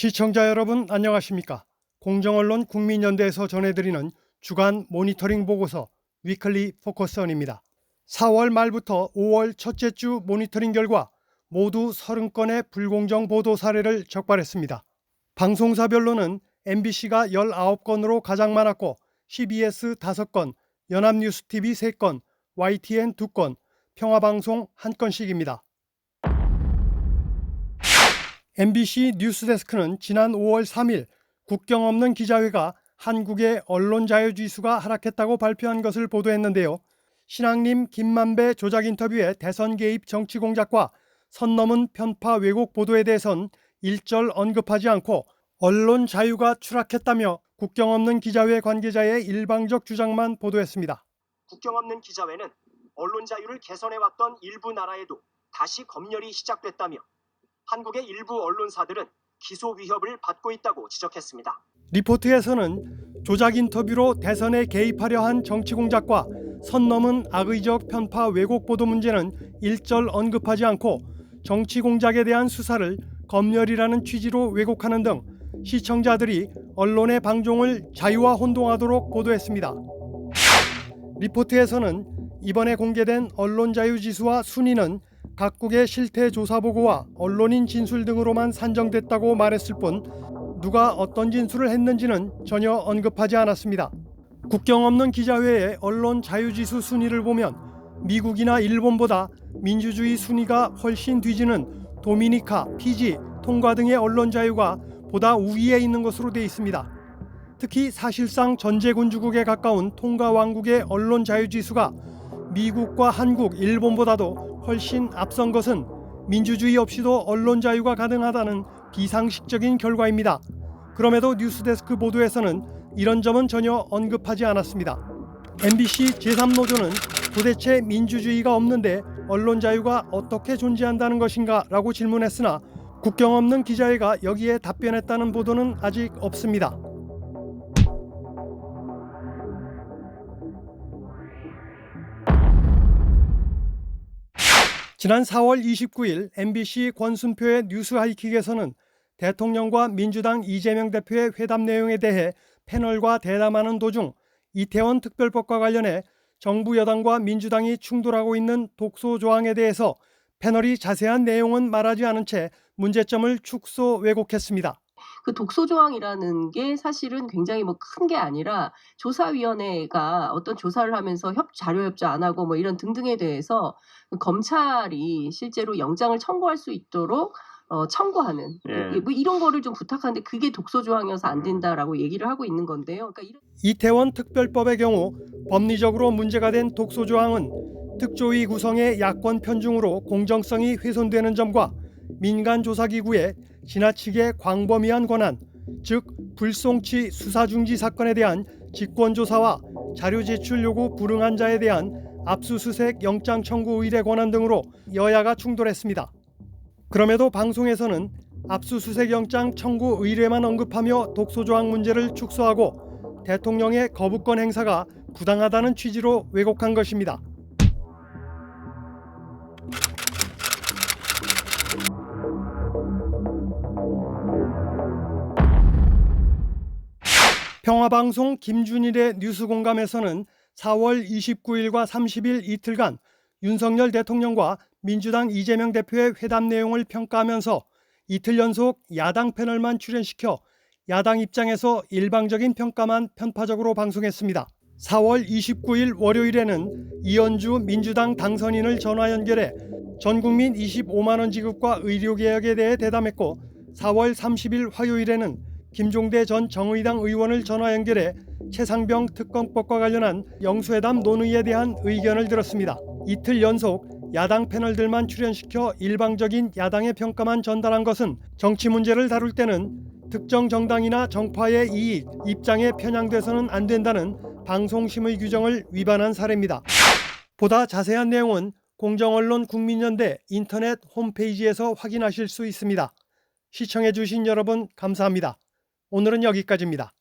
시청자 여러분 안녕하십니까? 공정언론 국민연대에서 전해드리는 주간 모니터링 보고서 위클리 포커스언입니다. 4월 말부터 5월 첫째 주 모니터링 결과 모두 30건의 불공정 보도 사례를 적발했습니다. 방송사별로는 MBC가 19건으로 가장 많았고 CBS 5건, 연합뉴스TV 3건, YTN 2건, 평화방송 1건씩입니다. MBC 뉴스데스크는 지난 5월 3일 국경 없는 기자회가 한국의 언론 자유지수가 하락했다고 발표한 것을 보도했는데요. 신앙림 김만배 조작 인터뷰의 대선 개입 정치 공작과 선 넘은 편파 왜곡 보도에 대해선 일절 언급하지 않고 언론 자유가 추락했다며 국경 없는 기자회 관계자의 일방적 주장만 보도했습니다. 국경 없는 기자회는 언론 자유를 개선해왔던 일부 나라에도 다시 검열이 시작됐다며 한국의 일부 언론사들은 기소 위협을 받고 있다고 지적했습니다. 리포트에서는 조작 인터뷰로 대선에 개입하려 한 정치 공작과 선 넘은 악의적 편파 왜곡 보도 문제는 일절 언급하지 않고 정치 공작에 대한 수사를 검열이라는 취지로 왜곡하는 등 시청자들이 언론의 방종을 자유와 혼동하도록 보도했습니다. 리포트에서는 이번에 공개된 언론 자유 지수와 순위는 각국의 실태 조사 보고와 언론인 진술 등으로만 산정됐다고 말했을 뿐 누가 어떤 진술을 했는지는 전혀 언급하지 않았습니다. 국경 없는 기자회의 언론 자유지수 순위를 보면 미국이나 일본보다 민주주의 순위가 훨씬 뒤지는 도미니카, 피지, 통가 등의 언론 자유가 보다 우위에 있는 것으로 돼 있습니다. 특히 사실상 전제군주국에 가까운 통가 왕국의 언론 자유지수가 미국과 한국, 일본보다도 훨씬 앞선 것은 민주주의 없이도 언론 자유가 가능하다는 비상식적인 결과입니다. 그럼에도 뉴스데스크 보도에서는 이런 점은 전혀 언급하지 않았습니다. MBC 제3노조는 도대체 민주주의가 없는데 언론 자유가 어떻게 존재한다는 것인가 라고 질문했으나 국경 없는 기자회가 여기에 답변했다는 보도는 아직 없습니다. 지난 4월 29일 MBC 권순표의 뉴스 하이킥에서는 대통령과 민주당 이재명 대표의 회담 내용에 대해 패널과 대담하는 도중 이태원 특별법과 관련해 정부 여당과 민주당이 충돌하고 있는 독소 조항에 대해서 패널이 자세한 내용은 말하지 않은 채 문제점을 축소 왜곡했습니다. 그 독소 조항이라는 게 사실은 굉장히 큰 게 아니라 조사위원회가 어떤 조사를 하면서 자료 협조 안 하고 이런 등등에 대해서 검찰이 실제로 영장을 청구할 수 있도록 청구하는 이런 거를 좀 부탁하는데 그게 독소 조항이어서 안 된다라고 얘기를 하고 있는 건데요. 그러니까 이태원 특별법의 경우 법리적으로 문제가 된 독소 조항은 특조위 구성의 야권 편중으로 공정성이 훼손되는 점과 민간 조사기구의 지나치게 광범위한 권한, 즉 불송치 수사중지 사건에 대한 직권조사와 자료 제출 요구 불응한 자에 대한 압수수색 영장 청구 의뢰 권한 등으로 여야가 충돌했습니다. 그럼에도 방송에서는 압수수색 영장 청구 의뢰만 언급하며 독소조항 문제를 축소하고 대통령의 거부권 행사가 부당하다는 취지로 왜곡한 것입니다. 평화방송 김준일의 뉴스공감에서는 4월 29일과 30일 이틀간 윤석열 대통령과 민주당 이재명 대표의 회담 내용을 평가하면서 이틀 연속 야당 패널만 출연시켜 야당 입장에서 일방적인 평가만 편파적으로 방송했습니다. 4월 29일 월요일에는 이현주 민주당 당선인을 전화 연결해 전국민 25만 원 지급과 의료개혁에 대해 대담했고 4월 30일 화요일에는 김종대 전 정의당 의원을 전화 연결해 최상병 특검법과 관련한 영수회담 논의에 대한 의견을 들었습니다. 이틀 연속 야당 패널들만 출연시켜 일방적인 야당의 평가만 전달한 것은 정치 문제를 다룰 때는 특정 정당이나 정파의 이익, 입장에 편향돼서는 안 된다는 방송심의 규정을 위반한 사례입니다. 보다 자세한 내용은 공정언론 국민연대 인터넷 홈페이지에서 확인하실 수 있습니다. 시청해주신 여러분 감사합니다. 오늘은 여기까지입니다.